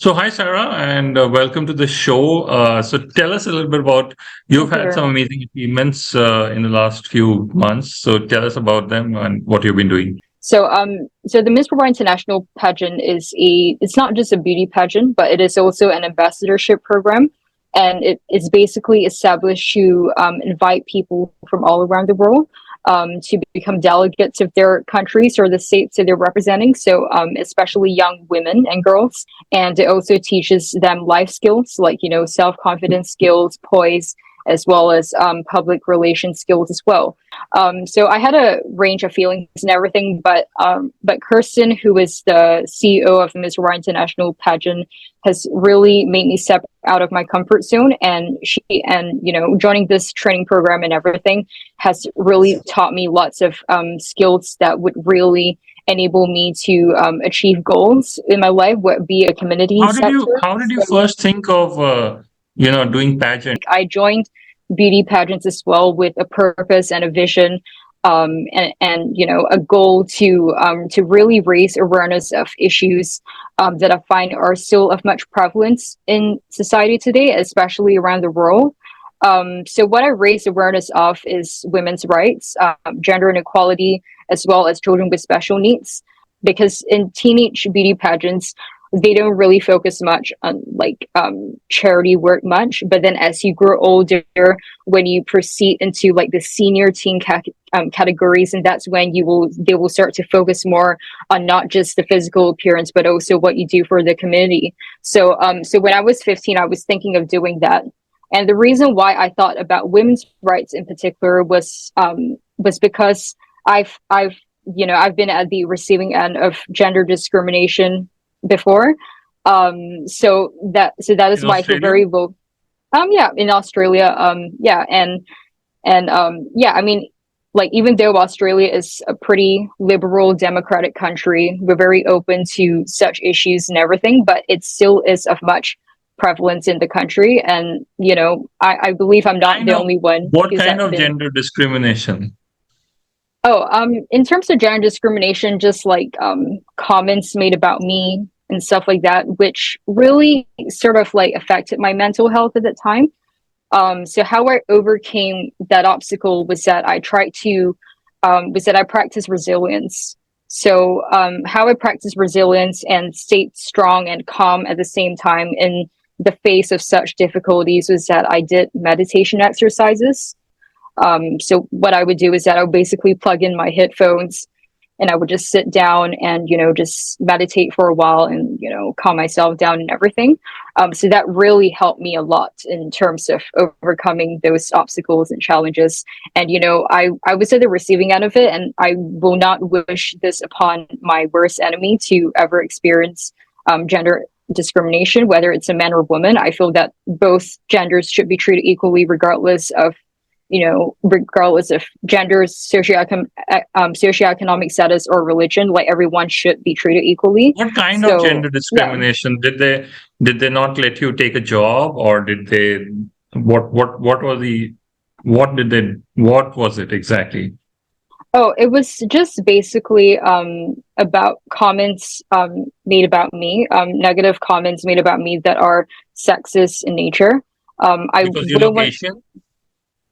So, hi, Sarah, and welcome to the show. So, tell us a little bit about you've Thank you had very some much. amazing achievements in the last few months. So, tell us about them and what you've been doing. So the Miss Worldwide International pageant it's not just a beauty pageant, but it is also an ambassadorship program, and it is basically established to invite people from all around the world to become delegates of their countries or the states that they're representing. So especially young women and girls, and it also teaches them life skills like self confidence skills, poise, as well as public relation skills as well. So I had a range of feelings and everything, but Kirsten, who is the CEO of the Miss Worldwide International pageant, has really made me step out of my comfort zone, and joining this training program and everything has really taught me lots of skills that would really enable me to achieve goals in my life, what be a community How did you sector. How did you So first think of doing pageant? I joined beauty pageants as well with a purpose and a vision, and a goal to really raise awareness of issues that I find are still of much prevalence in society today, especially around the world. So what I raise awareness of is women's rights, gender inequality, as well as children with special needs. Because in teenage beauty pageants, they don't really focus much on charity work much. But then as you grow older, when you proceed into like the senior teen categories, and that's when they will start to focus more on not just the physical appearance, but also what you do for the community. So when I was 15, I was thinking of doing that. And the reason why I thought about women's rights in particular was because I've been at the receiving end of gender discrimination before. So that is In why I feel Australia? very low. Yeah, in Australia. Yeah, and yeah, I mean, like even though Australia is a pretty liberal democratic country, we're very open to such issues and everything, but it still is of much prevalence in the country. And I believe I'm not Kind the of only one What who's kind of been. gender discrimination? Oh, in terms of gender discrimination, just like comments made about me and stuff like that, which really sort of like affected my mental health at that time. So how I overcame that obstacle was that I practiced resilience. So how I practice resilience and stayed strong and calm at the same time in the face of such difficulties was that I did meditation exercises. So what I would do is that I would basically plug in my headphones and I would just sit down and, just meditate for a while and, calm myself down and everything. So that really helped me a lot in terms of overcoming those obstacles and challenges. And, I was at the receiving end of it, and I will not wish this upon my worst enemy to ever experience gender discrimination, whether it's a man or woman. I feel that both genders should be treated equally, regardless of gender, socioeconomic status, or religion. Like everyone should be treated equally. What kind of So gender yeah. discrimination did they not let you take a job, or did they? What was the what did they what was it exactly? Oh, it was just basically about comments made about me, negative comments made about me that are sexist in nature. I Because you wouldn't look want. Asian?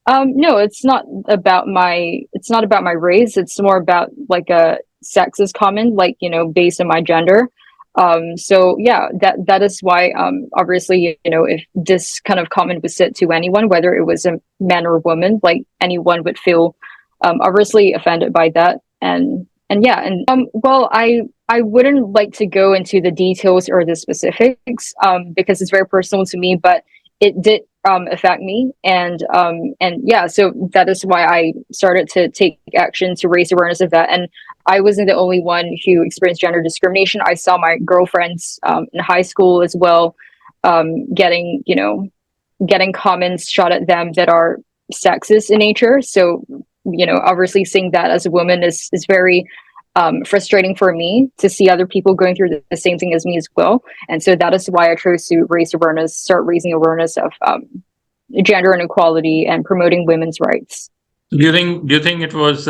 No, it's not about my race. It's more about like a sexist comment, like based on my gender. So yeah, that is why obviously if this kind of comment was said to anyone, whether it was a man or a woman, like anyone would feel obviously offended by that. And yeah, and well, I wouldn't like to go into the details or the specifics because it's very personal to me, but it did affect me, and yeah, so that is why I started to take action to raise awareness of that. And I wasn't the only one who experienced gender discrimination. I saw my girlfriends in high school as well, getting comments shot at them that are sexist in nature. So obviously seeing that as a woman is very frustrating for me to see other people going through the same thing as me as well. And so that is why I chose to start raising awareness of gender inequality and promoting women's rights. Do you think it was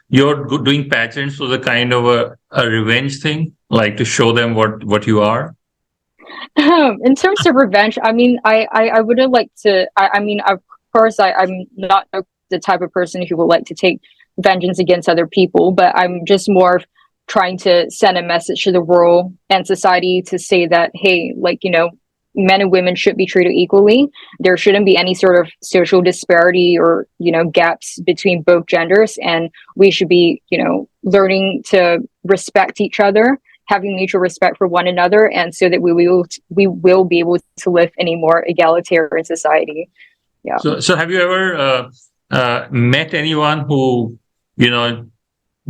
doing pageants was a kind of a revenge thing, like to show them what you are? In terms of revenge, I mean, I wouldn't like to. I mean, of course, I'm not the type of person who would like to take vengeance against other people, but I'm just more of trying to send a message to the world and society to say that, hey, like, men and women should be treated equally. There shouldn't be any sort of social disparity or, gaps between both genders. And we should be, learning to respect each other, having mutual respect for one another, and so that we will be able to live in a more egalitarian society. Yeah. So have you ever met anyone who, you know,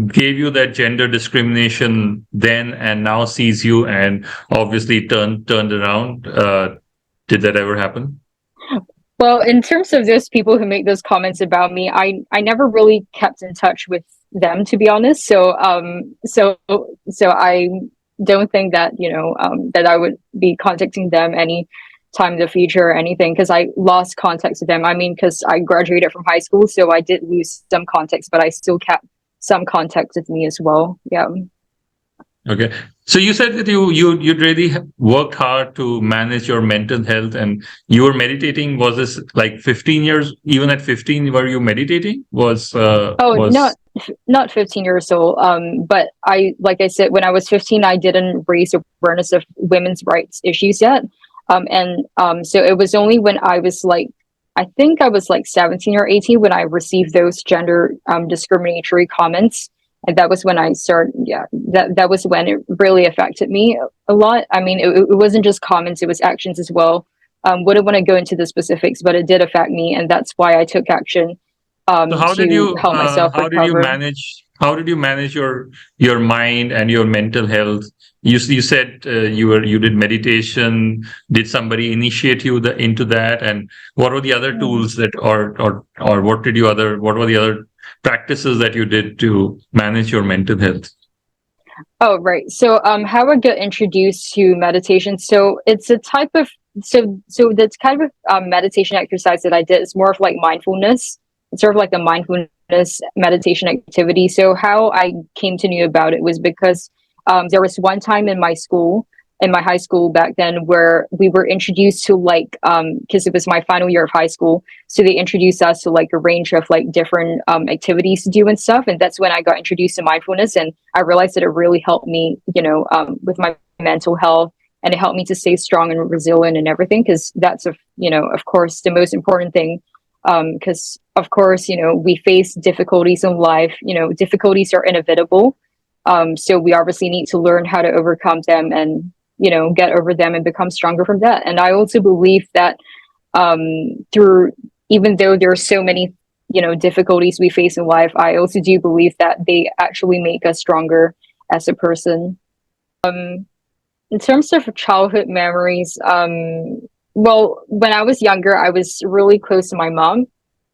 gave you that gender discrimination then and now sees you and obviously turned around? Did that ever happen? Well, in terms of those people who make those comments about me, I never really kept in touch with them, to be honest. So I don't think that that I would be contacting them any time in the future or anything, because I lost contact with them. I mean, because I graduated from high school, so I did lose some contacts, but I still kept some contact with me as well. Yeah. Okay. So you said that you'd really worked hard to manage your mental health, and you were meditating. Was this like 15 years? Even at 15, were you meditating? Oh, Was not 15 years old. But like I said, when I was 15, I didn't raise awareness of women's rights issues yet. And so it was only when I was like, I think I was like 17 or 18 when I received those gender discriminatory comments. And that was when I started, yeah, that was when it really affected me a lot. I mean, it wasn't just comments, it was actions as well. Wouldn't want to go into the specifics, but it did affect me. And that's why I took action So how did to you help myself recover. manage your mind and your mental health? You said you did meditation. Did somebody initiate you into that? And what were the other Mm. tools that or what were the other practices that you did to manage your mental health? Oh, right. So, how I got introduced to meditation. So it's a type of so that's kind of meditation exercise that I did. It's more of like mindfulness. It's sort of like a mindfulness meditation activity. So how I came to know about it was because there was one time in my high school back then, where we were introduced to like because it was my final year of high school, so they introduced us to like a range of like different activities to do and stuff, and that's when I got introduced to mindfulness, and I realized that it really helped me, with my mental health, and it helped me to stay strong and resilient and everything, because that's of course the most important thing, because of course we face difficulties in life. Difficulties are inevitable, so we obviously need to learn how to overcome them and get over them and become stronger from that. And I also believe that through even though there are so many difficulties we face in life, I also do believe that they actually make us stronger as a person. In terms of childhood memories, well, when I was younger, I was really close to my mom.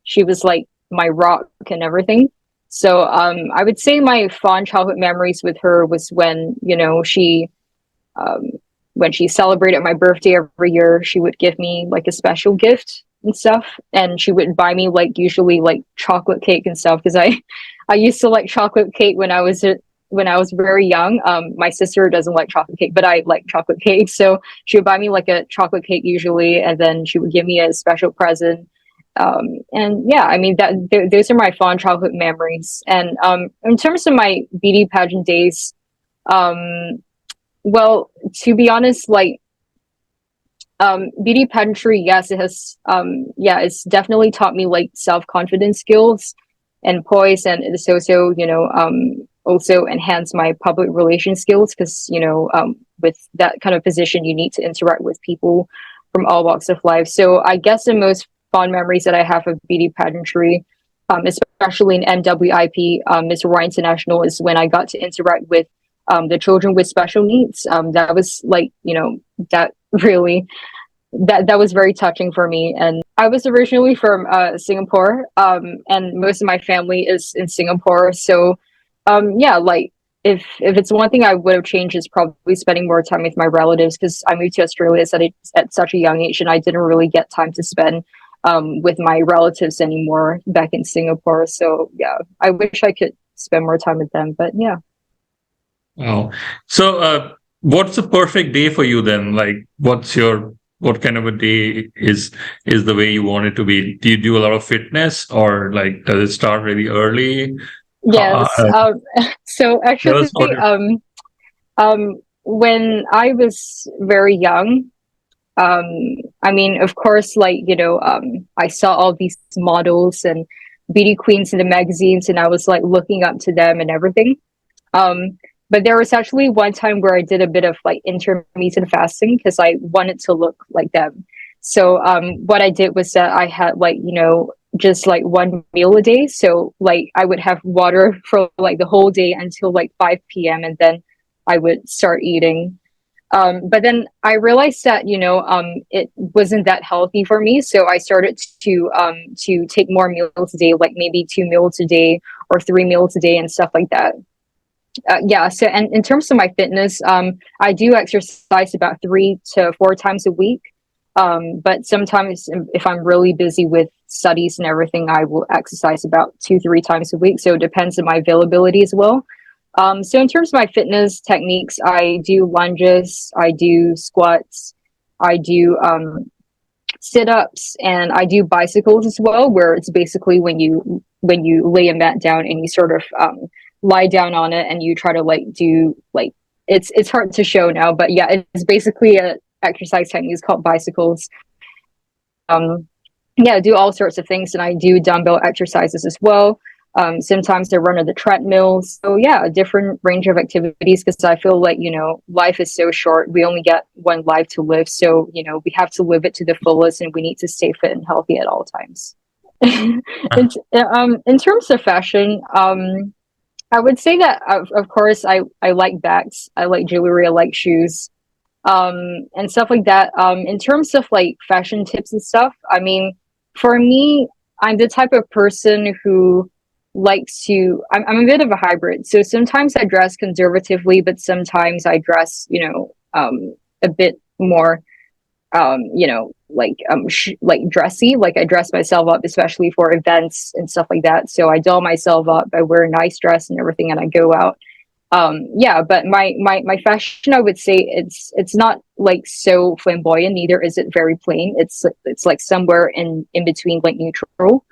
She was like my rock and everything. So I would say my fond childhood memories with her was um, when she celebrated my birthday every year, she would give me like a special gift and stuff, and she would buy me like usually like chocolate cake and stuff, because I used to like chocolate cake when I was very young. My sister doesn't like chocolate cake, but I like chocolate cake, so she would buy me like a chocolate cake usually, and then she would give me a special present. And yeah, I mean those are my fond childhood memories. And in terms of my beauty pageant days, um, well, to be honest, like beauty pageantry, yes, it has yeah, it's definitely taught me like self-confidence skills and poise, and it's also, also enhanced my public relations skills, because with that kind of position you need to interact with people from all walks of life. So I guess the most fond memories that I have of beauty pageantry, especially in MWIP, Miss Roy International, is when I got to interact with the children with special needs. That was like, that really, that was very touching for me. And I was originally from Singapore, and most of my family is in Singapore. So yeah, like if it's one thing I would have changed, is probably spending more time with my relatives, because I moved to Australia at such a young age, and I didn't really get time to spend with my relatives anymore back in Singapore. So yeah, I wish I could spend more time with them, but yeah. Oh, so what's the perfect day for you then? Like, what kind of a day is the way you want it to be? Do you do a lot of fitness, or like does it start really early? Yes. So Tell us actually, what your when I was very young, um, I mean, of course, like, I saw all these models and beauty queens in the magazines, and I was like looking up to them and everything. Um, but there was actually one time where I did a bit of like intermittent fasting because I wanted to look like them. So what I did was that I had like, just like one meal a day. So like I would have water for like the whole day until like 5 p.m. and then I would start eating. But then I realized that it wasn't that healthy for me, so I started to take more meals a day, like maybe 2 meals a day or 3 meals a day and stuff like that. Yeah, so and in terms of my fitness, I do exercise about 3 to 4 times a week. But sometimes if I'm really busy with studies and everything, I will exercise about 2, 3 times a week. So it depends on my availability as well. So in terms of my fitness techniques, I do lunges, I do squats, I do sit-ups, and I do bicycles as well, where it's basically when you lay a mat down and you sort of lie down on it and you try to like do like it's hard to show now, but yeah, it's basically a exercise technique. It's called bicycles. Um, yeah, I do all sorts of things, and I do dumbbell exercises as well. Sometimes I run on the treadmill. So yeah, a different range of activities because I feel like life is so short. We only get one life to live, so we have to live it to the fullest, and we need to stay fit and healthy at all times. In terms of fashion, I would say that of course I like bags, I like jewelry, I like shoes, and stuff like that. In terms of like fashion tips and stuff, I mean, for me, I'm the type of person who likes to. I'm a bit of a hybrid, so sometimes I dress conservatively, but sometimes I dress, a bit more like dressy, like I dress myself up especially for events and stuff like that, so I doll myself up, I wear a nice dress and everything, and I go out. Yeah, but my fashion, I would say it's not like so flamboyant, neither is it very plain. It's like somewhere in between, like neutral.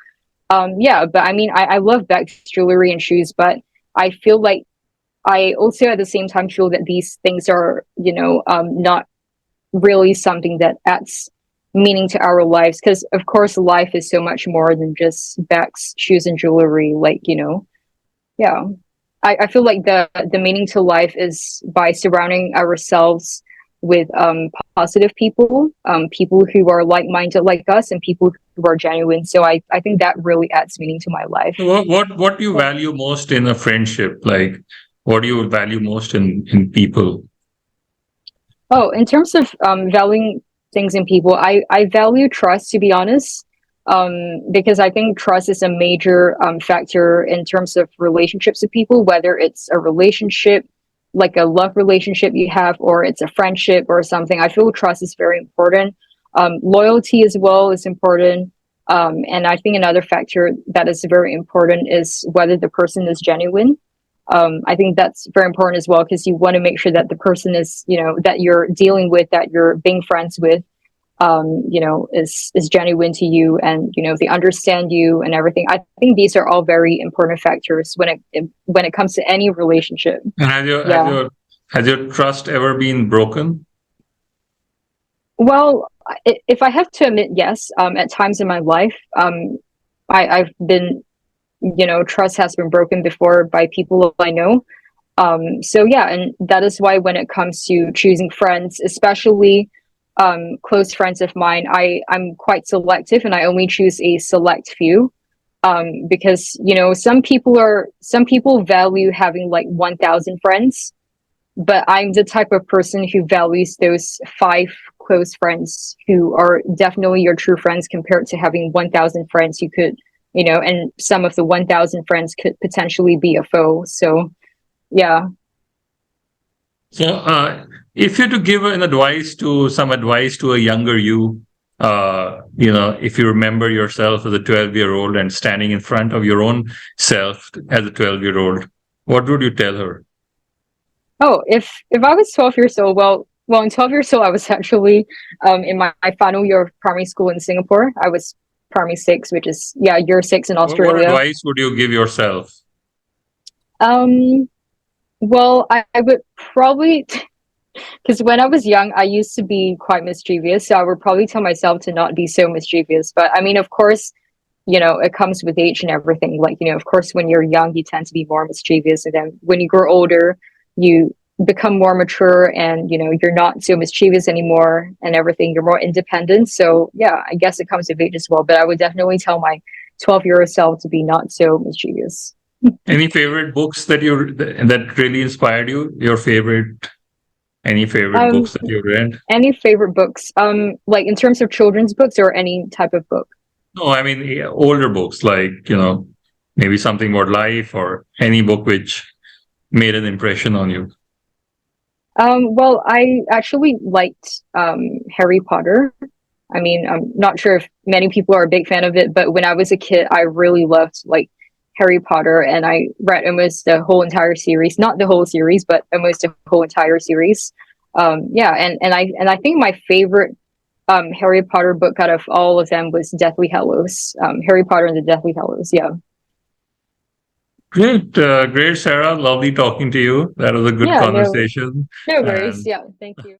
Yeah, but I mean, I love bags, jewelry, and shoes, but I feel like I also at the same time feel that these things are not really something that adds meaning to our lives, because of course life is so much more than just bags, shoes, and jewelry, like yeah. I feel like the meaning to life is by surrounding ourselves with positive people, people who are like-minded like us, and people who are genuine. So I think that really adds meaning to my life. So what do you value most in a friendship? Like, what do you value most in people? Oh, in terms of valuing things in people, I value trust, to be honest, because I think trust is a major factor in terms of relationships with people, whether it's a relationship, like a love relationship you have, or it's a friendship or something. I feel trust is very important. Loyalty as well is important. And I think another factor that is very important is whether the person is genuine. I think that's very important as well, because you want to make sure that the person is, that you're dealing with, that you're being friends with, is genuine to you, and they understand you and everything. I think these are all very important factors when it comes to any relationship. And Yeah. has your trust ever been broken? Well, if I have to admit, yes. At times in my life, I've been, trust has been broken before by people I know. So yeah, and that is why when it comes to choosing friends, especially close friends of mine, I'm quite selective, and I only choose a select few. Because some people value having like 1,000 friends, but I'm the type of person who values those five close friends who are definitely your true friends, compared to having 1,000 friends you could, and some of the 1,000 friends could potentially be a foe. So yeah. So, if you had to give some advice to a younger you, if you remember yourself as a 12-year-old and standing in front of your own self as a 12-year-old, what would you tell her? Oh, if I was 12 years old, in 12 years old, I was actually in my final year of primary school in Singapore. I was primary six, which is yeah, year six in What Australia. advice would you give yourself? Um, well, I would probably because when I was young, I used to be quite mischievous, so I would probably tell myself to not be so mischievous. But I mean, of course, it comes with age and everything. Like, of course, when you're young, you tend to be more mischievous. And then when you grow older, you become more mature and, you're not so mischievous anymore and everything. You're more independent. So, yeah, I guess it comes with age as well. But I would definitely tell my 12-year-old self to be not so mischievous. Any favorite books that really inspired you? Any favorite Um, books that you read? any favorite books? Like in terms of children's books or any type of book? No, I mean older books like, maybe something about life or any book which made an impression on you. Well, I actually liked Harry Potter. I mean, I'm not sure if many people are a big fan of it, but when I was a kid, I really loved like Harry Potter, and I read almost the whole entire series. Not the whole series, but almost the whole entire series. Yeah, and I think my favorite Harry Potter book out of all of them was Deathly Hallows. Harry Potter and the Deathly Hallows. Yeah. Great, Sarah. Lovely talking to you. That was a good Yeah. No. conversation. No worries. And Yeah. Thank you.